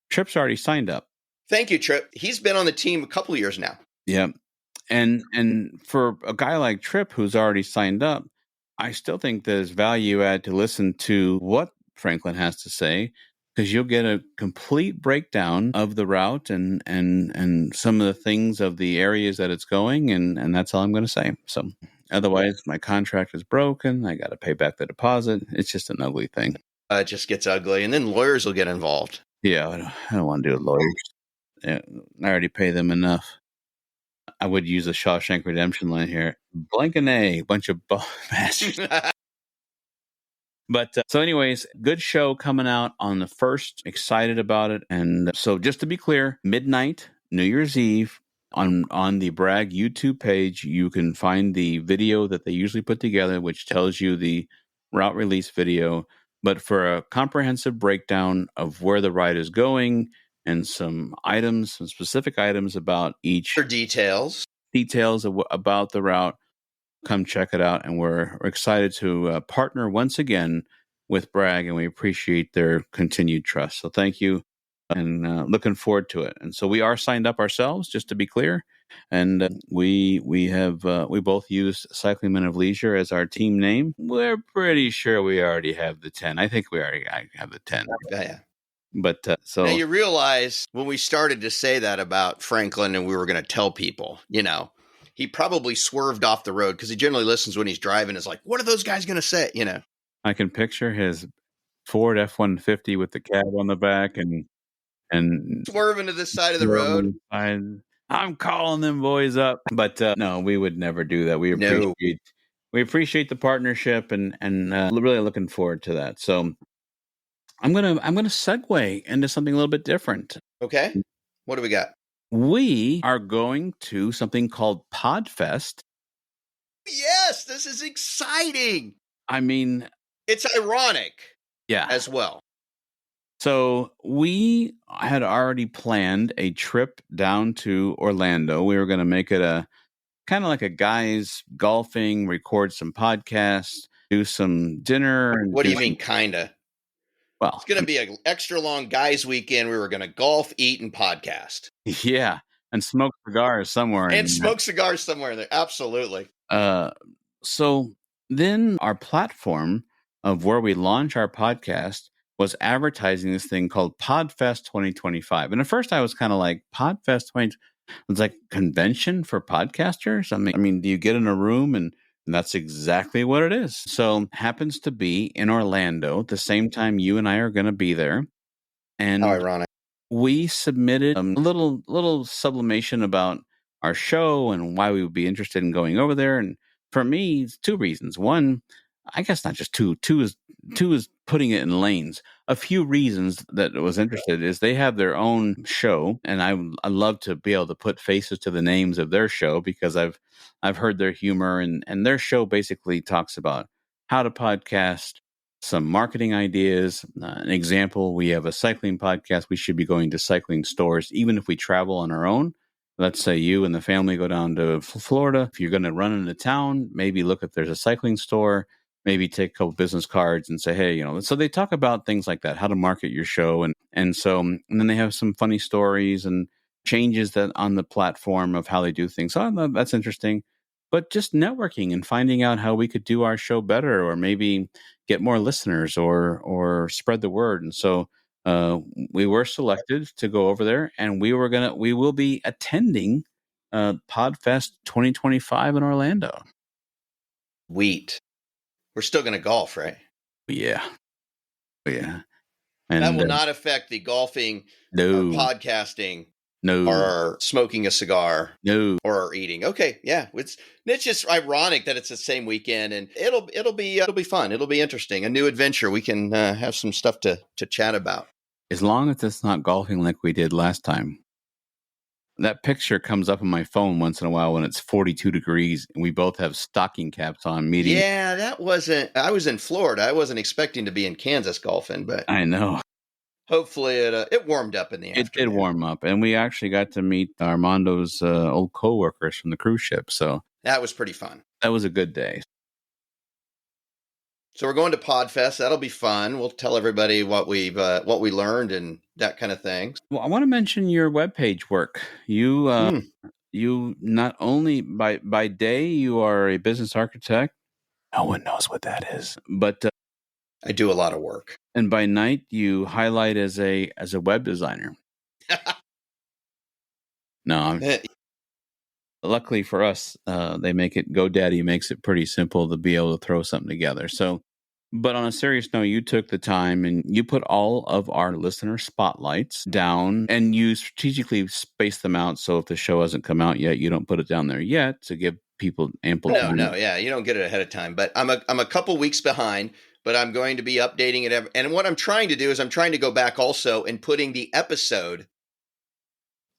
Tripp's already signed up.
Thank you, Tripp. He's been on the team a couple of years now.
Yeah. And for a guy like Tripp who's already signed up, I still think there's value add to listen to what Franklin has to say, because you'll get a complete breakdown of the route and some of the things of the areas that it's going, and that's all I'm going to say. So otherwise, my contract is broken. I got to pay back the deposit. It's just an ugly thing.
It just gets ugly, and then lawyers will get involved.
Yeah, I don't want to deal with lawyers. Yeah, I already pay them enough. I would use the Shawshank Redemption line here. Blank and A, bunch of bastards. But so anyways, good show coming out on the 1st. Excited about it. And so just to be clear, midnight, New Year's Eve, on the Bragg YouTube page, you can find the video that they usually put together, which tells you the route release video. But for a comprehensive breakdown of where the ride is going and some specific items about each.
For details
about the route, come check it out. And we're excited to partner once again with Bragg, and we appreciate their continued trust. So thank you. And looking forward to it. And so we are signed up ourselves, just to be clear. And we both used Cycling Men of Leisure as our team name. We're pretty sure we already have the 10. I think we already have the 10.
Yeah.
But so
now you realize when we started to say that about Franklin and we were going to tell people, he probably swerved off the road because he generally listens when he's driving. Is like, what are those guys going to say? You know,
I can picture his Ford F-150 with the cab on the back and
swerving to the side of the road.
I'm calling them boys up, but no, we would never do that.
No.
We appreciate the partnership and really looking forward to that. So I'm gonna segue into something a little bit different.
Okay, what do we got?
We are going to something called Podfest.
Yes, this is exciting.
I mean,
it's ironic,
yeah,
as well.
So we had already planned a trip down to Orlando. We were going to make it a kind of like a guys golfing, record some podcasts, do some dinner. And
what do you mean, kinda?
Well,
it's going to be an extra long guys weekend. We were going to golf, eat, and podcast.
Yeah, and smoke cigars somewhere.
And smoke cigars somewhere in there. Absolutely.
So then our platform of where we launch our podcast was advertising this thing called Podfest 2025. And at first I was kind of like, Podfest 20, it's like convention for podcasters. I mean, do you get in a room and that's exactly what it is. So happens to be in Orlando at the same time you and I are going to be there. And
how ironic.
We submitted a little sublimation about our show and why we would be interested in going over there. And for me, it's two reasons. One, I guess not just two. Two is putting it in lanes. A few reasons that I was interested is they have their own show, and I love to be able to put faces to the names of their show because I've heard their humor, and their show basically talks about how to podcast, some marketing ideas. An example: we have a cycling podcast. We should be going to cycling stores, even if we travel on our own. Let's say you and the family go down to Florida. If you're going to run into town, maybe look if there's a cycling store. Maybe take a couple business cards and say, hey, so they talk about things like that, how to market your show. And then they have some funny stories and changes that on the platform of how they do things. So that's interesting. But just networking and finding out how we could do our show better or maybe get more listeners or spread the word. And so we were selected to go over there and we will be attending Podfest 2025 in Orlando.
Wheat. We're still going to golf, right?
Yeah. And
that will not affect the golfing, or podcasting, or smoking a cigar, or eating. Okay, yeah, it's just ironic that it's the same weekend, and it'll be fun. It'll be interesting, a new adventure. We can have some stuff to chat about.
As long as it's not golfing like we did last time. That picture comes up on my phone once in a while when it's 42 degrees and we both have stocking caps on meeting.
Yeah, that wasn't... I was in Florida. I wasn't expecting to be in Kansas golfing, but...
I know.
Hopefully it warmed up in the afternoon.
It did warm up. And we actually got to meet Armando's old co-workers from the cruise ship. So
that was pretty fun.
That was a good day.
So we're going to Podfest. That'll be fun. We'll tell everybody what we learned and that kind of thing.
Well, I want to mention your webpage work. You not only by day you are a business architect. No one knows what that is, but
I do a lot of work.
And by night you highlight as a web designer. No, luckily for us, they make it. GoDaddy makes it pretty simple to be able to throw something together. So, but on a serious note, you took the time and you put all of our listener spotlights down, and you strategically space them out. So if the show hasn't come out yet, you don't put it down there yet to give people ample time.
No, yeah, you don't get it ahead of time. But I'm a couple weeks behind. But I'm going to be updating it. And what I'm trying to do is I'm trying to go back also and putting the episode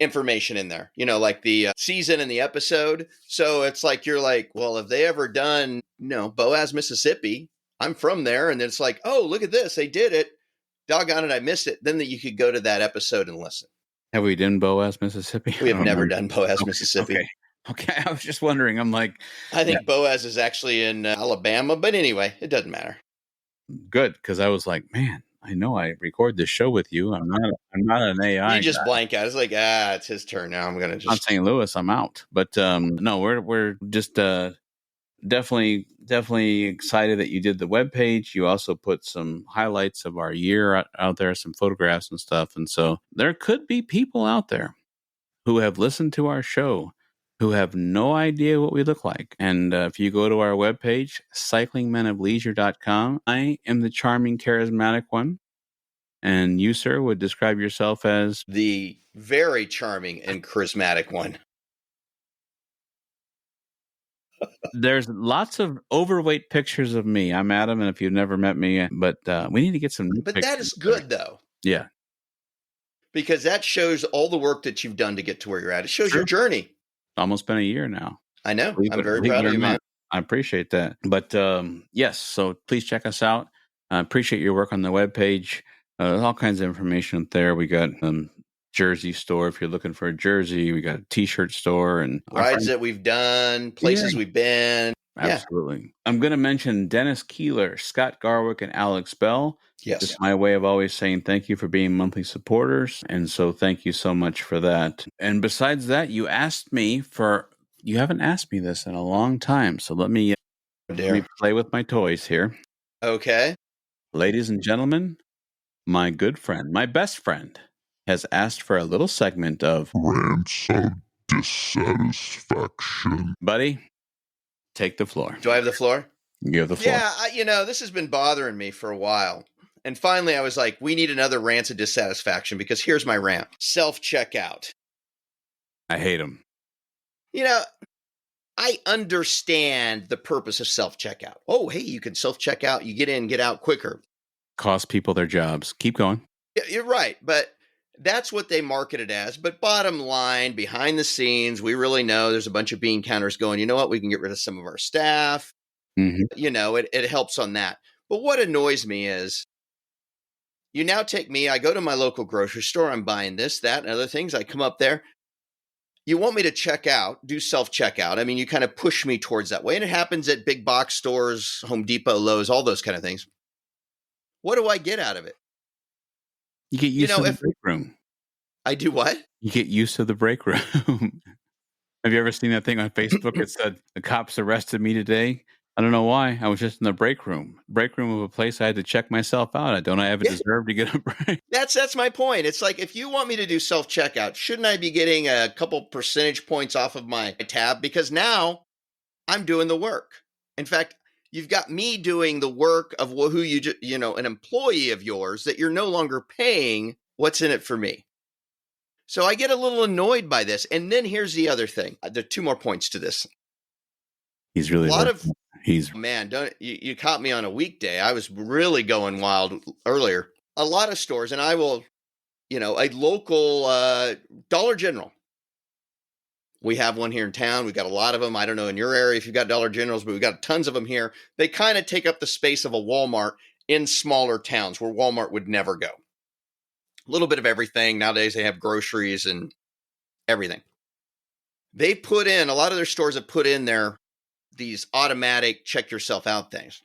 information in there, like the season and the episode. So it's like, you're like, well, have they ever done, Boaz, Mississippi? I'm from there. And then it's like, oh, look at this. They did it. Doggone it. I missed it. Then you could go to that episode and listen.
Have we done Boaz, Mississippi?
We have never done Boaz, Mississippi.
Okay. I was just wondering. I'm like,
I think Boaz is actually in Alabama, but anyway, it doesn't matter.
Good, because I was like, man, I know I record this show with you. I'm not an AI.
You just
guy.
Blank out. It's like, it's his turn now. I'm gonna just.
I'm St. Louis. I'm out. But no, we're just definitely excited that you did the webpage. You also put some highlights of our year out there, some photographs and stuff. And so there could be people out there who have listened to our show who have no idea what we look like. And if you go to our webpage, cyclingmenofleisure.com, I am the charming, charismatic one. And you, sir, would describe yourself as
the very charming and charismatic one.
There's lots of overweight pictures of me. I'm Adam, and if you've never met me, but we need to get some new
But
pictures
that is good, though.
Yeah.
Because that shows all the work that you've done to get to where you're at. It shows your journey.
Almost been a year now.
I know. I'm very proud of you, man.
I appreciate that. But yes, so please check us out. I appreciate your work on the webpage. All kinds of information up there. We got jersey store if you're looking for a jersey. We got a t-shirt store and
rides that we've done, places we've been.
Absolutely. Yeah. I'm going to mention Dennis Keeler, Scott Garwick, and Alex Bell.
Yes.
It's my way of always saying thank you for being monthly supporters. And so thank you so much for that. And besides that, you haven't asked me this in a long time. So let me play with my toys here.
Okay.
Ladies and gentlemen, my good friend, my best friend, has asked for a little segment of
rants of dissatisfaction.
Buddy, take the floor.
Do I have the floor?
You have the floor.
Yeah, this has been bothering me for a while. And finally, I was like, we need another rant of dissatisfaction because here's my rant. Self-checkout.
I hate them.
I understand the purpose of self-checkout. Oh, hey, you can self-checkout. You get in, get out quicker.
Cost people their jobs. Keep going.
Yeah, you're right. But that's what they market it as. But bottom line, behind the scenes, we really know there's a bunch of bean counters going, you know what? We can get rid of some of our staff.
Mm-hmm.
It helps on that. But what annoys me is you now take me, I go to my local grocery store. I'm buying this, that, and other things. I come up there. You want me to check out, do self-checkout. I mean, you kind of push me towards that way. And it happens at big box stores, Home Depot, Lowe's, all those kind of things. What do I get out of it?
You get used to the break room.
I do what?
You get used to the break room. Have you ever seen that thing on Facebook that said, the cops arrested me today? I don't know why. I was just in the break room of a place I had to check myself out. Don't I ever deserve to get a break?
That's my point. It's like, if you want me to do self-checkout, shouldn't I be getting a couple percentage points off of my tab? Because now I'm doing the work. In fact, you've got me doing the work of who an employee of yours that you're no longer paying. What's in it for me? So I get a little annoyed by this. And then here's the other thing. There are two more points to this.
He's really
you caught me on a weekday. I was really going wild earlier. A lot of stores, and I will, a local Dollar General. We have one here in town. We've got a lot of them. I don't know in your area if you've got Dollar Generals, but we've got tons of them here. They kind of take up the space of a Walmart in smaller towns where Walmart would never go. A little bit of everything. Nowadays they have groceries and everything. A lot of their stores have put in these automatic check yourself out things.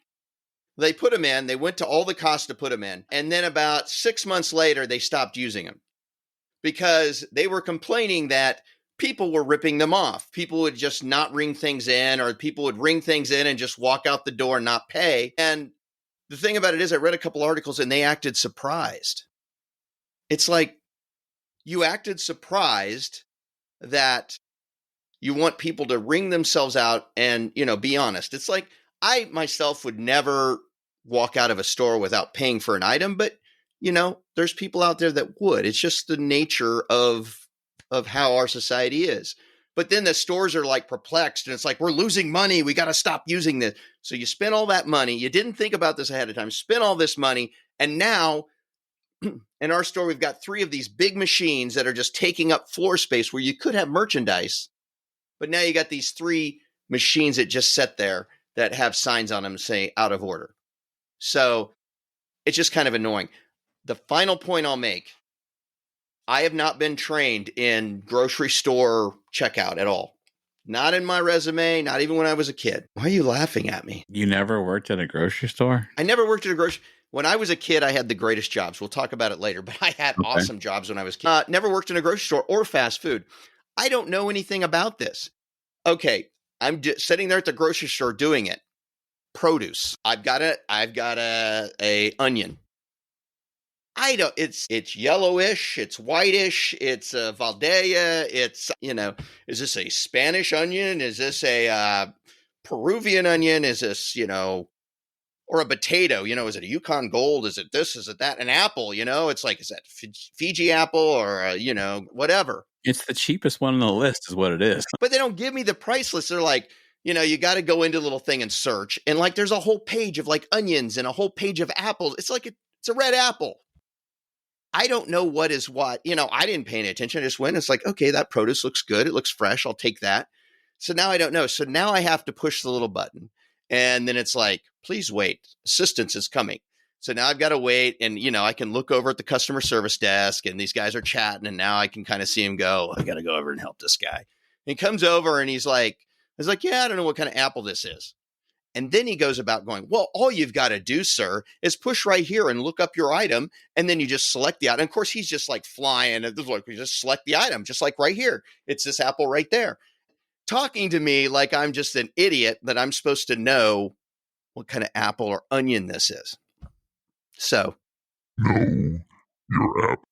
They put them in. They went to all the costs to put them in. And then about 6 months later, they stopped using them because they were complaining that people were ripping them off. People would just not ring things in, or people would ring things in and just walk out the door and not pay. And the thing about it is I read a couple articles and they acted surprised. It's like, you acted surprised that you want people to ring themselves out and, be honest. It's like, I myself would never walk out of a store without paying for an item, but, there's people out there that would. It's just the nature of how our society is. But then the stores are like perplexed and it's like, we're losing money. We got to stop using this. So you spend all that money. You didn't think about this ahead of time, spend all this money. And now in our store, we've got 3 of these big machines that are just taking up floor space where you could have merchandise. But now you got these 3 machines that just sit there that have signs on them saying out of order. So it's just kind of annoying. The final point I'll make, I have not been trained in grocery store checkout at all. Not in my resume, not even when I was a kid. Why are you laughing at me?
You never worked at a grocery store?
I never worked at a grocery. When I was a kid, I had the greatest jobs. We'll talk about it later, but I had awesome jobs when I was a kid. Never worked in a grocery store or fast food. I don't know anything about this. Okay, I'm just sitting there at the grocery store doing it. Produce. I've got a onion. I don't, it's yellowish, it's whitish, it's Valdea, it's, is this a Spanish onion? Is this a Peruvian onion? Is this, or a potato, is it a Yukon Gold? Is it this? Is it that? An apple, it's like, is that Fiji apple or, whatever?
It's the cheapest one on the list is what it is.
But they don't give me the price list. They're like, you got to go into a little thing and search. And like, there's a whole page of like onions and a whole page of apples. It's like, it's a red apple. I don't know what is what. I didn't pay any attention. I just went. It's like, okay, that produce looks good. It looks fresh. I'll take that. So now I don't know. So now I have to push the little button. And then it's like, please wait. Assistance is coming. So now I've got to wait. And, I can look over at the customer service desk and these guys are chatting. And now I can kind of see him go, I got to go over and help this guy. And he comes over and he's like, yeah, I don't know what kind of apple this is. And then he goes about going, well, all you've got to do, sir, is push right here and look up your item. And then you just select the item. Of course, he's just like flying. And like, you just select the item, just like right here. It's this apple right there. Talking to me like I'm just an idiot that I'm supposed to know what kind of apple or onion this is. So.
No, your apple.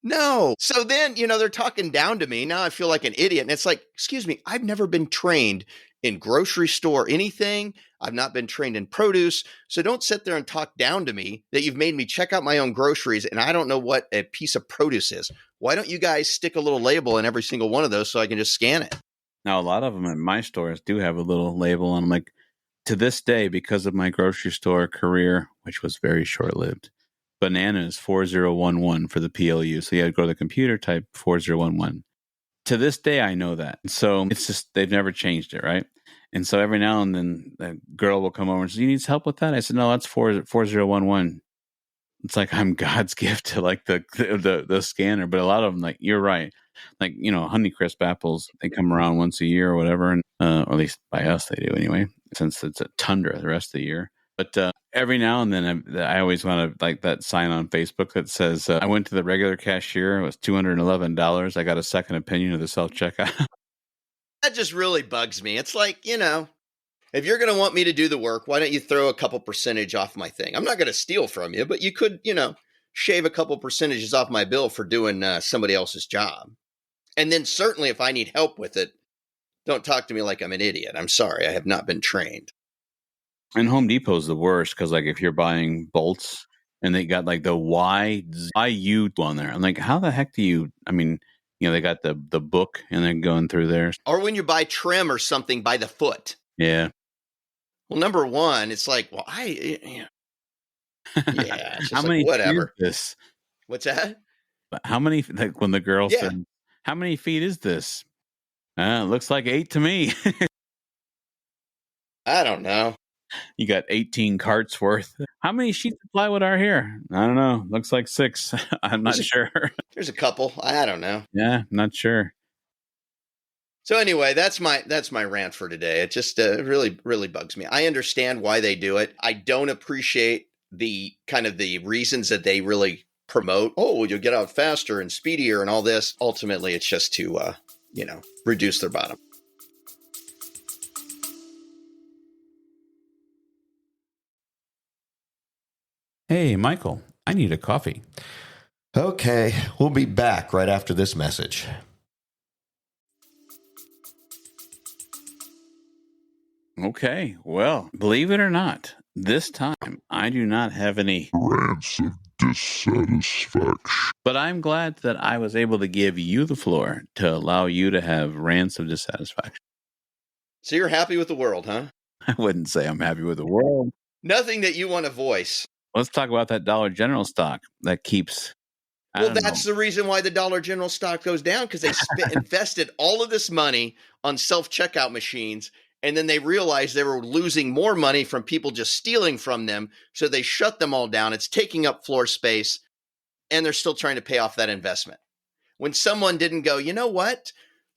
No. So then, they're talking down to me. Now I feel like an idiot. And it's like, excuse me, I've never been trained in grocery store anything. I've not been trained in produce. So don't sit there and talk down to me that you've made me check out my own groceries and I don't know what a piece of produce is. Why don't you guys stick a little label in every single one of those so I can just scan it?
Now, a lot of them at my stores do have a little label on them. Like, to this day, because of my grocery store career, which was very short-lived, banana is 4011 for the PLU. So you had to go to the computer, type 4011. To this day, I know that. So it's just, they've never changed it, right? And so every now and then, the girl will come over and say, you need help with that? I said, no, that's 4011. It's like I'm God's gift to like the scanner. But a lot of them, like, you're right. Like, Honeycrisp apples, they come around once a year or whatever. And, or at least by us, they do anyway, since it's a tundra the rest of the year. But every now and then, I always want to like that sign on Facebook that says, I went to the regular cashier. It was $211. I got a second opinion of the self-checkout.
That just really bugs me. It's like, if you're going to want me to do the work, why don't you throw a couple percentage off my thing? I'm not going to steal from you, but you could, shave a couple percentages off my bill for doing somebody else's job. And then certainly if I need help with it, don't talk to me like I'm an idiot. I'm sorry. I have not been trained.
And Home Depot's the worst because, like, if you're buying bolts and they got like the YU on there, I'm like, how the heck do you? I mean, they got the book and they're going through there.
Or when you buy trim or something by the foot.
Yeah.
Well, number one, it's like, well, yeah. It's just
how
like,
many?
Whatever.
Feet is this?
What's that?
How many? Like when the girl said, "How many feet is this?" It looks like 8 to me.
I don't know.
You got 18 carts worth. How many sheets of plywood are here? I don't know. Looks like 6. I'm not sure.
There's a couple. I don't know.
Yeah, not sure.
So anyway, that's my rant for today. It just really, really bugs me. I understand why they do it. I don't appreciate the kind of the reasons that they really promote. Oh, you'll get out faster and speedier and all this. Ultimately, it's just to, reduce their bottom.
Hey, Michael, I need a coffee.
Okay, we'll be back right after this message.
Okay, well, believe it or not, this time I do not have any
Rants of dissatisfaction.
But I'm glad that I was able to give you the floor to allow you to have rants of dissatisfaction.
So you're happy with the world, huh?
I wouldn't say I'm happy with the world.
Nothing that you want to voice.
Let's talk about that Dollar General stock that keeps...
Well, that's the reason why the Dollar General stock goes down, because they invested all of this money on self-checkout machines, and then they realized they were losing more money from people just stealing from them, so they shut them all down. It's taking up floor space, and they're still trying to pay off that investment. When someone didn't go, you know what?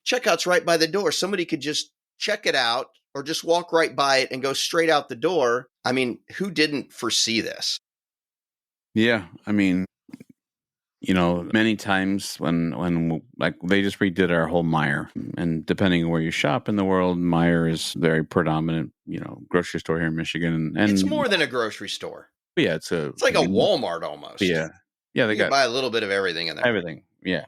Checkout's right by the door. Somebody could just check it out or just walk right by it and go straight out the door. I mean, who didn't foresee this?
Yeah, I mean... many times when like they just redid our whole Meijer, and depending on where you shop in the world, Meijer is very predominant, grocery store here in Michigan. And
it's more than a grocery store.
But yeah, it's
like a Walmart almost.
Yeah. Yeah, they
You can
got
buy a little bit of everything in there.
everything. Yeah.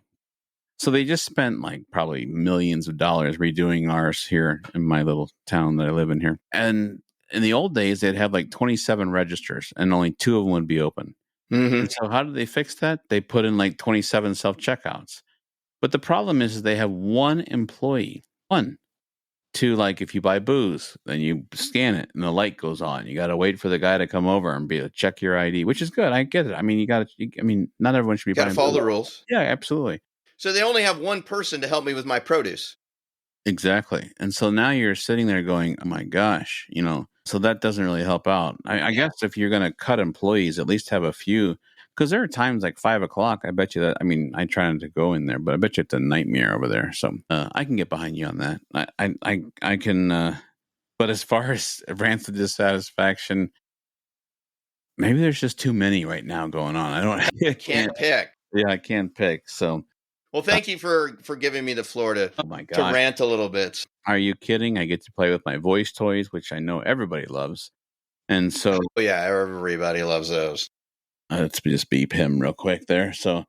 So they just spent like probably millions of dollars redoing ours here in my little town that I live in here. And in the old days, they'd have like 27 registers and only 2 of them would be open.
Mm-hmm.
And so how did they fix that? They put in like 27 self-checkouts. But the problem is they have one employee, one, to like if you buy booze, then you scan it and the light goes on. You got to wait for the guy to come over and be check your ID, which is good. I get it. I mean, not everyone should be
Got to
buying
follow
booze.
the rules.
Yeah, absolutely.
So they only have one person to help me with my produce.
Exactly. And so now you're sitting there going, oh my gosh, so that doesn't really help out. I guess if you're going to cut employees, at least have a few, because there are times like 5:00. I bet you that, I try not to go in there, but I bet you it's a nightmare over there. So I can get behind you on that. I can, but as far as rants of dissatisfaction, maybe there's just too many right now going on. I
can't pick.
Yeah, I can't pick. So.
Well, thank you for giving me the floor to rant a little bit.
Are you kidding? I get to play with my voice toys, which I know everybody loves. And so...
Oh, yeah, everybody loves those.
Let's just beep him real quick there. So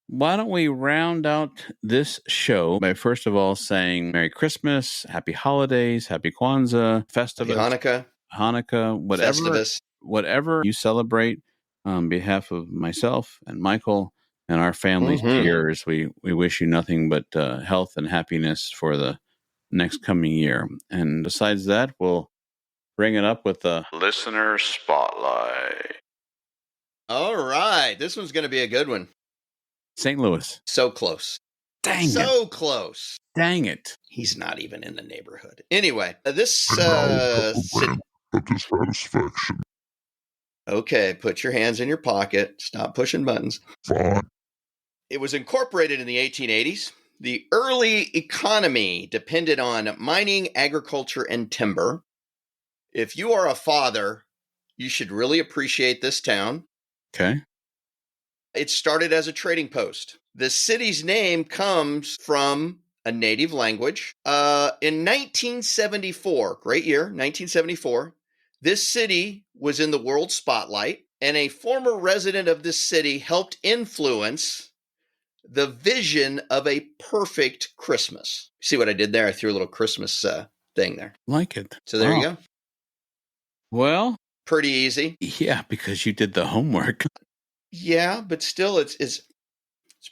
why don't we round out this show by first of all saying Merry Christmas, Happy Holidays, Happy Kwanzaa, Festivus, Hanukkah, whatever you celebrate on behalf of myself and Michael and our families and yours, we wish you nothing but health and happiness for the next coming year. And besides that, we'll bring it up with the Listener Spotlight.
All right. This one's going to be a good one.
St. Louis.
So close.
Dang it.
So close.
Dang it.
He's not even in the neighborhood. Anyway, this...
Satisfaction.
Okay, put your hands in your pocket. Stop pushing buttons.
Fine.
It was incorporated in the 1880s. The early economy depended on mining, agriculture, and timber. If you are a father, you should really appreciate this town.
Okay.
It started as a trading post. The city's name comes from a native language. In 1974, great year, 1974, this city was in the world spotlight, and a former resident of this city helped influence the vision of a perfect Christmas. See what I did there? I threw a little Christmas thing there.
Like it.
So there you go.
Well,
pretty easy.
Yeah, because you did the homework.
Yeah, but still, it's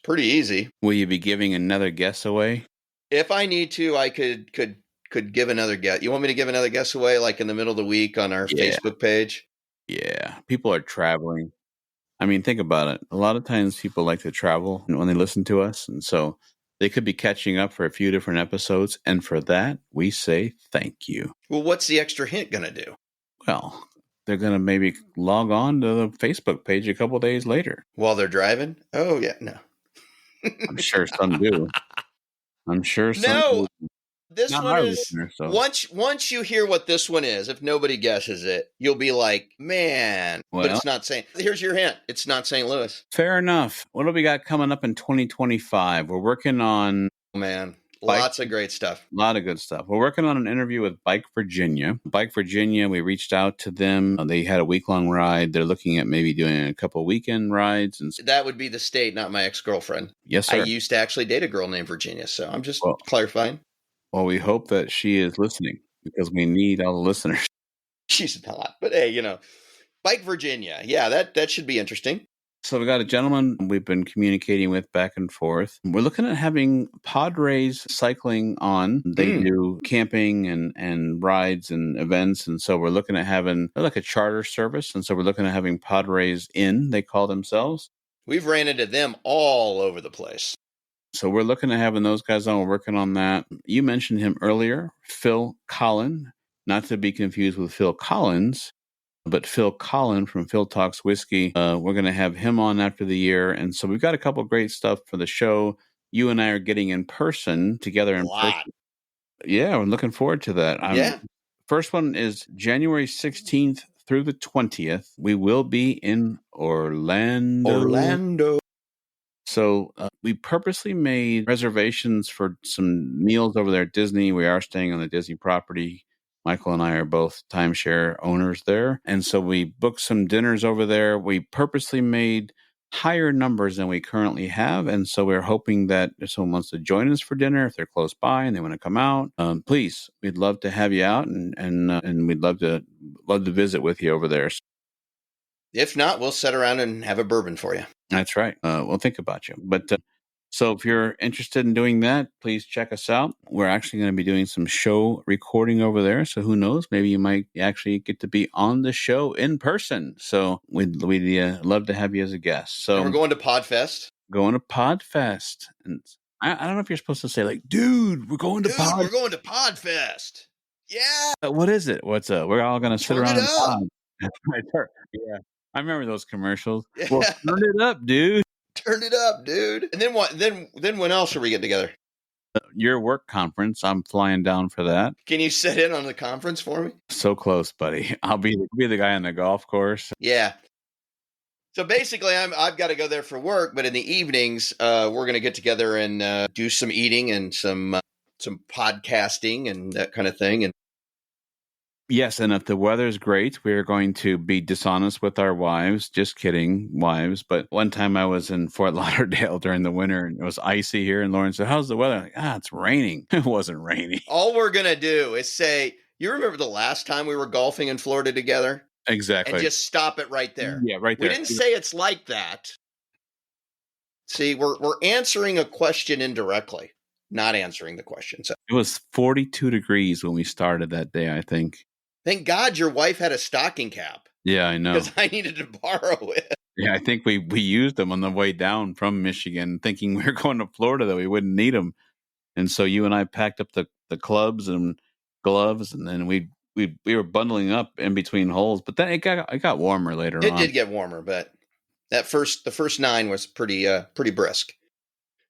pretty easy.
Will you be giving another guess away?
If I need to, I could give another guess. You want me to give another guess away, like in the middle of the week on our Facebook page?
Yeah, people are traveling. I mean, think about it. A lot of times people like to travel when they listen to us. And so they could be catching up for a few different episodes. And for that, we say thank you.
Well, what's the extra hint going to do?
Well, they're going to maybe log on to the Facebook page a couple days later.
While they're driving? Oh, yeah. No.
I'm sure some do. I'm sure some do.
This
Not
one is
listener, so.
once you hear what this one is, if nobody guesses it, you'll be like, man, but it's not saying. Here's your hint. It's not St. Louis.
Fair enough. What do we got coming up in 2025? We're working on
lots of great stuff.
A lot of good stuff. We're working on an interview with Bike Virginia. Bike Virginia, we reached out to them. They had a week-long ride. They're looking at maybe doing a couple weekend rides. And
that would be the state, not my ex-girlfriend.
Yes, sir.
I used to actually date a girl named Virginia, so I'm just clarifying.
Well, we hope that she is listening because we need all the listeners.
She's not, but hey, Bike Virginia. Yeah, that should be interesting.
So we got a gentleman we've been communicating with back and forth. We're looking at having Padres cycling on. They do camping and rides and events. And so we're looking at having like a charter service. And so we're looking at having Padres in, they call themselves.
We've ran into them all over the place.
So we're looking at having those guys on. We're working on that. You mentioned him earlier, Phil Collin, not to be confused with Phil Collins, but Phil Collin from Phil Talks Whiskey. We're going to have him on after the year. And so we've got a couple of great stuff for the show. You and I are getting in person together in person. Yeah, we're looking forward to that. First one is January 16th through the 20th. We will be in Orlando. So we purposely made reservations for some meals over there at Disney. We are staying on the Disney property. Michael and I are both timeshare owners there. And so we booked some dinners over there. We purposely made higher numbers than we currently have. And so we're hoping that if someone wants to join us for dinner, if they're close by and they want to come out, please, we'd love to have you out and we'd love to visit with you over there.
If not, we'll sit around and have a bourbon for you.
That's right. We'll think about you. But so if you're interested in doing that, please check us out. We're actually going to be doing some show recording over there. So who knows? Maybe you might actually get to be on the show in person. So we'd love to have you as a guest. So
and we're going to Podfest.
Going to Podfest. And I don't know if you're supposed to say like, dude, we're going to
Podfest. Yeah.
What is it? We're all going to sit around and pod. Yeah. I remember those commercials. Yeah. Well, turn it up, dude.
Turn it up, dude. And then what? Then when else are we getting together?
Your work conference. I'm flying down for that.
Can you sit in on the conference for me?
So close, buddy. I'll be the guy on the golf course.
Yeah. So basically, I've got to go there for work, but in the evenings, we're going to get together and do some eating and some podcasting and that kind of thing. And
yes, and if the weather's great, we're going to be dishonest with our wives. Just kidding, wives. But one time I was in Fort Lauderdale during the winter, and it was icy here, and Lauren said, how's the weather? I'm like, it's raining. It wasn't raining.
All we're going to do is say, you remember the last time we were golfing in Florida together?
Exactly.
And just stop it right there.
Yeah, right there.
We didn't say it's like that. See, we're answering a question indirectly, not answering the question. So
it was 42 degrees when we started that day, I think.
Thank God your wife had a stocking cap.
Yeah, I know.
Because I needed to borrow it.
Yeah, I think we used them on the way down from Michigan, thinking we were going to Florida that we wouldn't need them. And so you and I packed up the clubs and gloves, and then we were bundling up in between holes. But then it got warmer later on.
It did get warmer, but the first 9 was pretty brisk.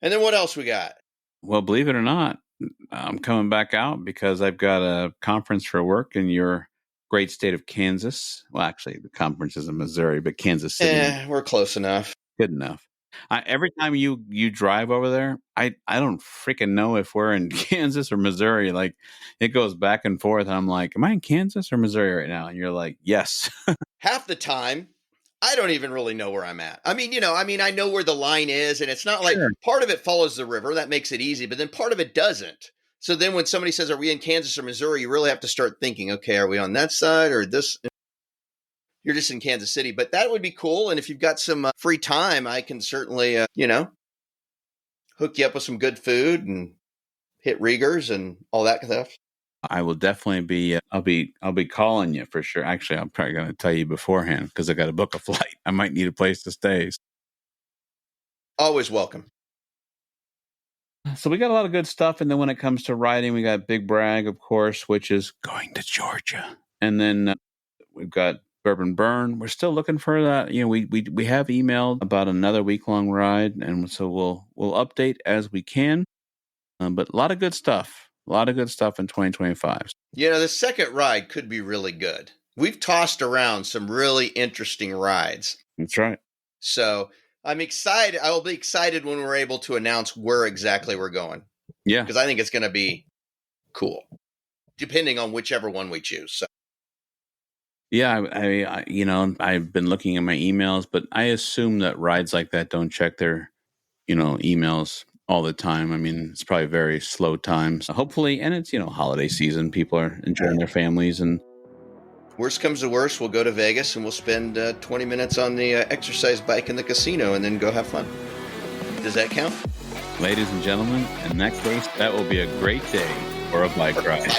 And then what else we got?
Well, believe it or not, I'm coming back out because I've got a conference for work in your great state of Kansas. Well, actually, the conference is in Missouri, but Kansas City.
We're close enough.
Good enough. Every time you drive over there, I don't freaking know if we're in Kansas or Missouri. Like, it goes back and forth. And I'm like, am I in Kansas or Missouri right now? And you're like, yes.
Half the time, I don't even really know where I'm at. I mean, I know where the line is, and it's not like part of it follows the river. That makes it easy, but then part of it doesn't. So then when somebody says, are we in Kansas or Missouri, you really have to start thinking, okay, are we on that side or this? You're just in Kansas City, but that would be cool. And if you've got some free time, I can certainly, hook you up with some good food and hit Riegers and all that kind of stuff.
I will definitely be. I'll be calling you for sure. Actually, I'm probably going to tell you beforehand because I got to book a flight. I might need a place to stay.
Always welcome.
So we got a lot of good stuff, and then when it comes to riding, we got Big Brag, of course, which is going to Georgia, and then we've got Bourbon Burn. We're still looking for that. We have emailed about another week-long ride, and so we'll update as we can. But a lot of good stuff. A lot of good stuff in 2025.
The second ride could be really good. We've tossed around some really interesting rides.
That's right.
So I'm excited. I will be excited when we're able to announce where exactly we're going.
Yeah.
Because I think it's going to be cool, depending on whichever one we choose. So.
Yeah, I've been looking at my emails, but I assume that rides like that don't check their, emails all the time. I mean, it's probably very slow times. Hopefully, and it's, holiday season. People are enjoying their families. And
worst comes to worst, we'll go to Vegas and we'll spend 20 minutes on the exercise bike in the casino and then go have fun. Does that count?
Ladies and gentlemen, in that case, that will be a great day for a bike ride.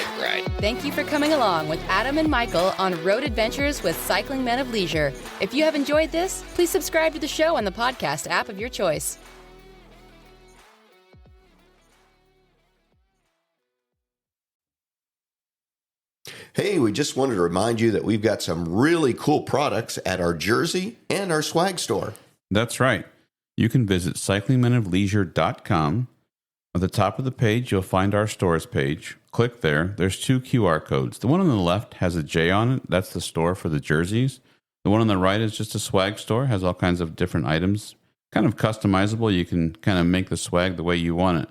Thank you for coming along with Adam and Michael on Road Adventures with Cycling Men of Leisure. If you have enjoyed this, please subscribe to the show on the podcast app of your choice.
Hey, we just wanted to remind you that we've got some really cool products at our Jersey and our swag store.
That's right. You can visit cyclingmenofleisure.com. At the top of the page, you'll find our stores page. Click there. There's 2 QR codes. The one on the left has a J on it. That's the store for the jerseys. The one on the right is just a swag store. Has all kinds of different items. Kind of customizable. You can kind of make the swag the way you want it.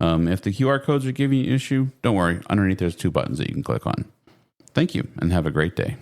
If the QR codes are giving you an issue, don't worry. Underneath, there's 2 buttons that you can click on. Thank you and have a great day.